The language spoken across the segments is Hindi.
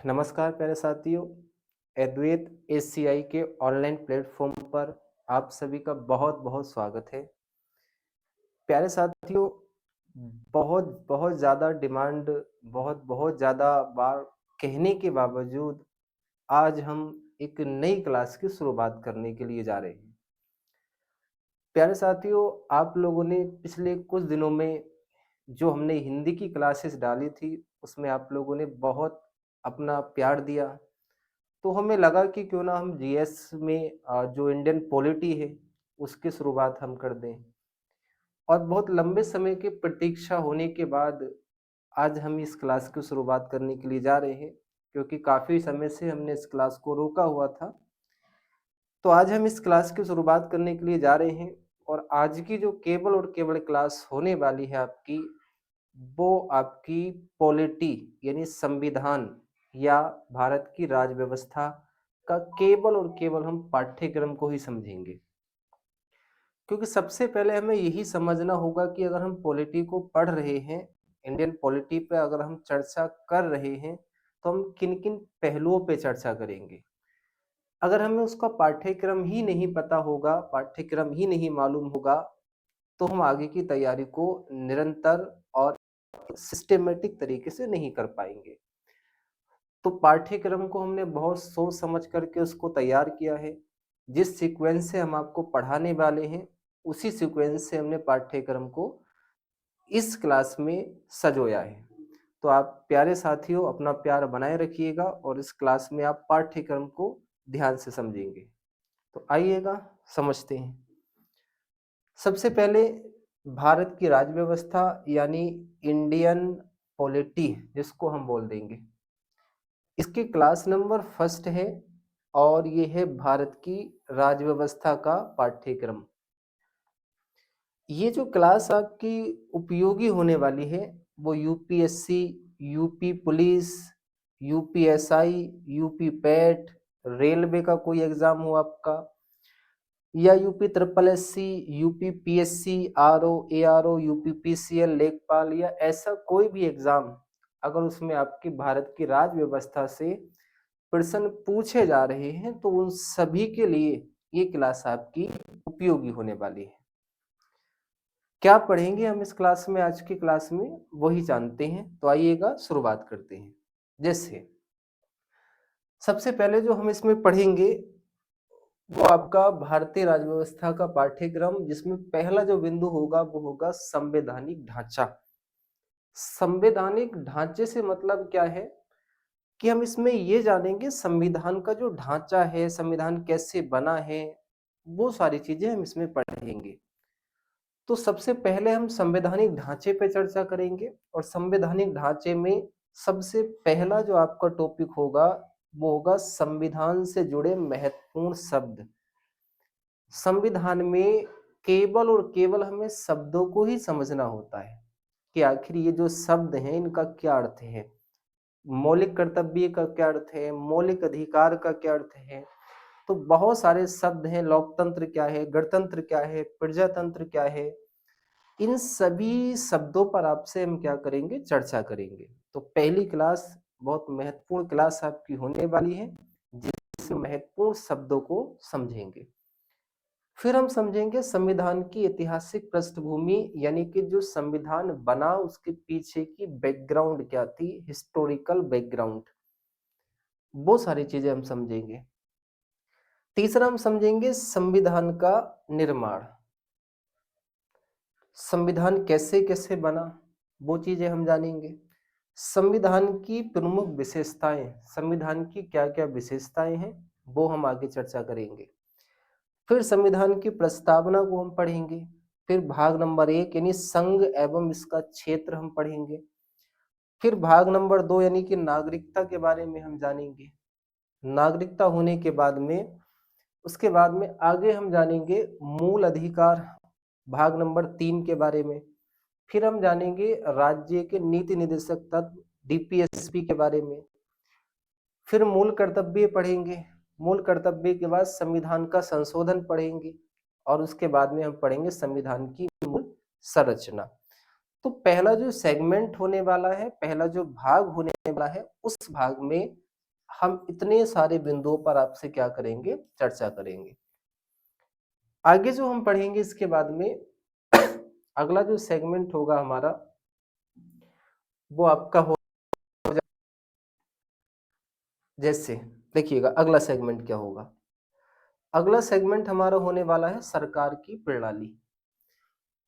नमस्कार प्यारे साथियों। अद्वैत एसीआई के ऑनलाइन प्लेटफॉर्म पर आप सभी का बहुत बहुत स्वागत है। प्यारे साथियों, बहुत बहुत ज़्यादा डिमांड, बहुत बहुत ज़्यादा बार कहने के बावजूद आज हम एक नई क्लास की शुरुआत करने के लिए जा रहे हैं। प्यारे साथियों, आप लोगों ने पिछले कुछ दिनों में जो हमने हिंदी की क्लासेस डाली थी, उसमें आप लोगों ने बहुत अपना प्यार दिया। तो हमें लगा कि क्यों ना हम जीएस में जो इंडियन पॉलिटी है, उसकी शुरुआत हम कर दें। और बहुत लंबे समय की प्रतीक्षा होने के बाद आज हम इस क्लास की शुरुआत करने के लिए जा रहे हैं, क्योंकि काफ़ी समय से हमने इस क्लास को रोका हुआ था। तो आज हम इस क्लास की शुरुआत करने के लिए जा रहे हैं और आज की जो केवल और केवल क्लास होने वाली है आपकी, वो आपकी पॉलिटी यानी संविधान या भारत की राज्य व्यवस्था का केवल और केवल हम पाठ्यक्रम को ही समझेंगे। क्योंकि सबसे पहले हमें यही समझना होगा कि अगर हम पॉलिटी को पढ़ रहे हैं, इंडियन पॉलिटी पे अगर हम चर्चा कर रहे हैं, तो हम किन-किन पहलुओं पे चर्चा करेंगे। अगर हमें उसका पाठ्यक्रम ही नहीं पता होगा, पाठ्यक्रम ही नहीं मालूम होगा, तो हम आगे की तैयारी को निरंतर और सिस्टेमेटिक तरीके से नहीं कर पाएँगे। तो पाठ्यक्रम को हमने बहुत सोच समझ करके उसको तैयार किया है। जिस सीक्वेंस से हम आपको पढ़ाने वाले हैं, उसी सीक्वेंस से हमने पाठ्यक्रम को इस क्लास में सजोया है। तो आप प्यारे साथियों अपना प्यार बनाए रखिएगा और इस क्लास में आप पाठ्यक्रम को ध्यान से समझेंगे। तो आइएगा समझते हैं। सबसे पहले भारत की राज्य व्यवस्था यानी इंडियन पॉलिटी जिसको हम बोल देंगे। इसकी क्लास नंबर फर्स्ट है और ये है भारत की राज्य व्यवस्था का पाठ्यक्रम। ये जो क्लास आपकी उपयोगी होने वाली है, वो UPSC, UP police, UPSI, UP PAT, railway का कोई एग्जाम हो आपका, या UP triple SC, UP PSC, RO, ARO, UP PCL, लेखपाल, या ऐसा कोई भी एग्जाम अगर उसमें आपकी भारत की राज्य व्यवस्था से प्रश्न पूछे जा रहे हैं, तो उन सभी के लिए ये क्लास आपकी उपयोगी होने वाली है। क्या पढ़ेंगे हम इस क्लास में, आज की क्लास में वही जानते हैं। तो आइएगा शुरुआत करते हैं। जैसे सबसे पहले जो हम इसमें पढ़ेंगे वो आपका भारतीय राज्य व्यवस्था का पाठ्यक्रम, जिसमें पहला जो बिंदु होगा वो होगा संवैधानिक ढांचा। संवैधानिक ढांचे से मतलब क्या है कि हम इसमें ये जानेंगे संविधान का जो ढांचा है, संविधान कैसे बना है, वो सारी चीजें हम इसमें पढ़ेंगे। तो सबसे पहले हम संवैधानिक ढांचे पे चर्चा करेंगे और संवैधानिक ढांचे में सबसे पहला जो आपका टॉपिक होगा वो होगा संविधान से जुड़े महत्वपूर्ण शब्द। संविधान में केवल और केवल हमें शब्दों को ही समझना होता है कि आखिर ये जो शब्द हैं इनका क्या अर्थ है, मौलिक कर्तव्य का क्या अर्थ है, मौलिक अधिकार का क्या अर्थ है। तो बहुत सारे शब्द हैं, लोकतंत्र क्या है, गणतंत्र क्या है, प्रजातंत्र क्या है, इन सभी शब्दों पर आपसे हम क्या करेंगे, चर्चा करेंगे। तो पहली क्लास बहुत महत्वपूर्ण क्लास आपकी होने वाली है, जिसमें महत्वपूर्ण शब्दों को समझेंगे। फिर हम समझेंगे संविधान की ऐतिहासिक पृष्ठभूमि, यानी कि जो संविधान बना उसके पीछे की बैकग्राउंड क्या थी, हिस्टोरिकल बैकग्राउंड, वो सारी चीजें हम समझेंगे। तीसरा हम समझेंगे संविधान का निर्माण, संविधान कैसे कैसे बना, वो चीजें हम जानेंगे। संविधान की प्रमुख विशेषताएं, संविधान की क्या क्या विशेषताएं हैं, वो हम आगे चर्चा करेंगे। फिर संविधान की प्रस्तावना को हम पढ़ेंगे। फिर भाग नंबर 1 यानी संघ एवं इसका क्षेत्र हम पढ़ेंगे। फिर भाग नंबर 2 यानी कि नागरिकता के बारे में हम जानेंगे। नागरिकता होने के बाद में उसके बाद में आगे हम जानेंगे मूल अधिकार, भाग नंबर 3 के बारे में। फिर हम जानेंगे राज्य के नीति निर्देशक तत्व, डीपीएसपी के बारे में। फिर मूल कर्तव्य पढ़ेंगे। मूल कर्तव्य के बाद संविधान का संशोधन पढ़ेंगे और उसके बाद में हम पढ़ेंगे संविधान की मूल संरचना। तो पहला जो सेगमेंट होने वाला है, पहला जो भाग होने वाला है, उस भाग में हम इतने सारे बिंदुओं पर आपसे क्या करेंगे, चर्चा करेंगे। आगे जो हम पढ़ेंगे इसके बाद में अगला जो सेगमेंट होगा हमारा वो आपका हो जैसे देखिएगा अगला सेगमेंट क्या होगा। अगला सेगमेंट हमारा होने वाला है सरकार की प्रणाली।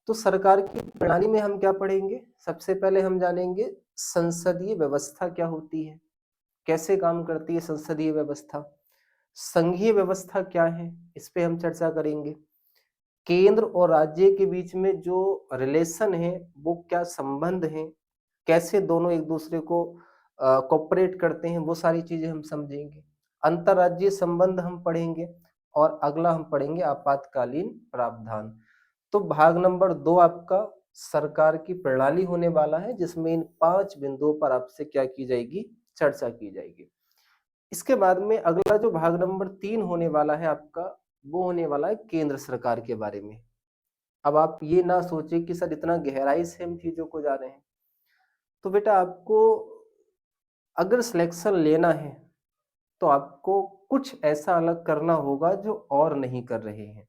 तो सरकार की प्रणाली में हम क्या पढ़ेंगे, सबसे पहले हम जानेंगे संसदीय व्यवस्था क्या होती है, कैसे काम करती है संसदीय व्यवस्था, संघीय व्यवस्था क्या है इस पे हम चर्चा करेंगे, केंद्र और राज्य के बीच में जो रिलेशन है वो क्या संबंध है, कैसे दोनों एक दूसरे को कोऑपरेट करते हैं, वो सारी चीजें हम समझेंगे। अंतर्राज्यीय संबंध हम पढ़ेंगे और अगला हम पढ़ेंगे आपातकालीन प्रावधान। तो भाग नंबर 2 आपका सरकार की प्रणाली होने वाला है, जिसमें इन 5 बिंदुओं पर आपसे क्या की जाएगी, चर्चा की जाएगी। इसके बाद में अगला जो भाग नंबर 3 होने वाला है आपका, वो होने वाला है केंद्र सरकार के बारे में। अब आप ये ना सोचे कि सर इतना गहराई से हम चीजों को जा रहे हैं। तो बेटा आपको अगर सिलेक्शन लेना है तो आपको कुछ ऐसा अलग करना होगा जो और नहीं कर रहे हैं।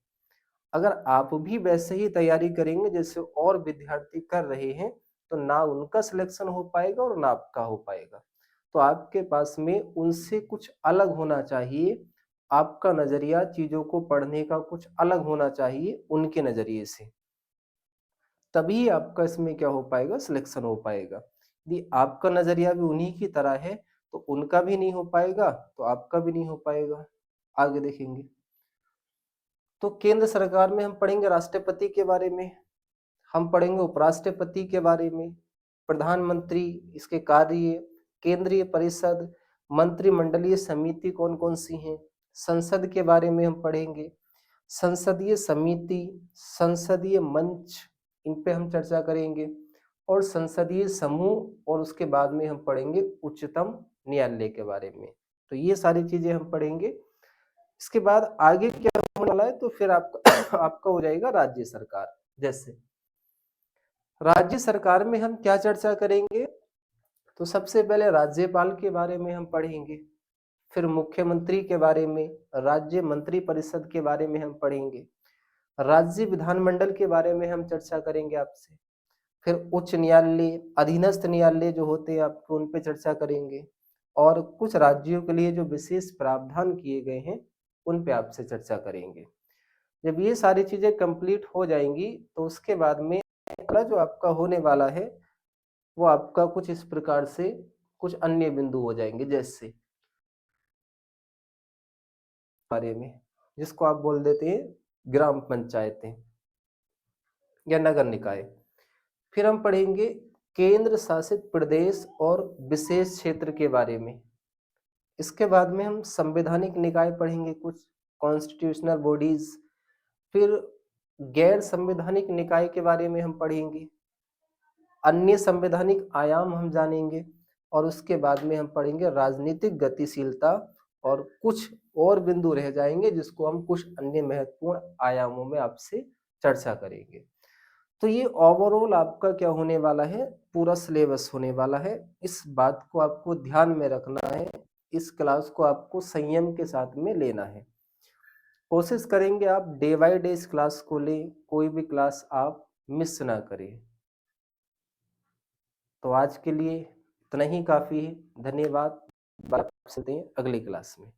अगर आप भी वैसे ही तैयारी करेंगे जैसे और विद्यार्थी कर रहे हैं तो ना उनका सिलेक्शन हो पाएगा और ना आपका हो पाएगा। तो आपके पास में उनसे कुछ अलग होना चाहिए, आपका नजरिया चीजों को पढ़ने का कुछ अलग होना चाहिए उनके नजरिए से, तभी आपका इसमें क्या हो पाएगा, सिलेक्शन हो पाएगा। यदि आपका नजरिया भी उन्हीं की तरह है तो उनका भी नहीं हो पाएगा तो आपका भी नहीं हो पाएगा। आगे देखेंगे तो केंद्र सरकार में हम पढ़ेंगे राष्ट्रपति के बारे में, हम पढ़ेंगे उपराष्ट्रपति के बारे में, प्रधानमंत्री, इसके कार्य, केंद्रीय परिषद, मंत्रिमंडलीय समिति कौन कौन सी हैं, संसद के बारे में हम पढ़ेंगे, संसदीय समिति, संसदीय मंच, इन पे हम चर्चा करेंगे, और संसदीय समूह, और उसके बाद में हम पढ़ेंगे उच्चतम न्यायालय के बारे में। तो ये सारी चीजें हम पढ़ेंगे। इसके बाद आगे क्या होने वाला है, तो फिर आपका आपका हो जाएगा राज्य सरकार। जैसे राज्य सरकार में हम क्या चर्चा करेंगे, तो सबसे पहले राज्यपाल के बारे में हम पढ़ेंगे, फिर मुख्यमंत्री के बारे में, राज्य मंत्री परिषद के बारे में हम पढ़ेंगे, राज्य विधानमंडल के बारे में हम चर्चा करेंगे आपसे, फिर उच्च न्यायालय, अधीनस्थ न्यायालय जो होते हैं आपको उन पे चर्चा करेंगे, और कुछ राज्यों के लिए जो विशेष प्रावधान किए गए हैं उन पे आपसे चर्चा करेंगे। जब ये सारी चीजें कंप्लीट हो जाएंगी तो उसके बाद में अगला जो आपका होने वाला है वो आपका कुछ इस प्रकार से कुछ अन्य बिंदु हो जाएंगे, जैसे बारे में, जिसको आप बोल देते हैं ग्राम पंचायतें या नगर निकाय। फिर हम पढ़ेंगे केंद्र शासित प्रदेश और विशेष क्षेत्र के बारे में। इसके बाद में हम संवैधानिक निकाय पढ़ेंगे, कुछ कॉन्स्टिट्यूशनल बॉडीज। फिर गैर संवैधानिक निकाय के बारे में हम पढ़ेंगे, अन्य संवैधानिक आयाम हम जानेंगे, और उसके बाद में हम पढ़ेंगे राजनीतिक गतिशीलता, और कुछ और बिंदु रह जाएंगे जिसको हम कुछ अन्य महत्वपूर्ण आयामों में आपसे चर्चा करेंगे। तो ये ओवरऑल आपका क्या होने वाला है, पूरा सिलेबस होने वाला है। इस बात को आपको ध्यान में रखना है, इस क्लास को आपको संयम के साथ में लेना है। कोशिश करेंगे आप डे बाय डे इस क्लास को लें, कोई भी क्लास आप मिस ना करें। तो आज के लिए इतना ही काफ़ी है। धन्यवाद। बात करते हैं अगली क्लास में।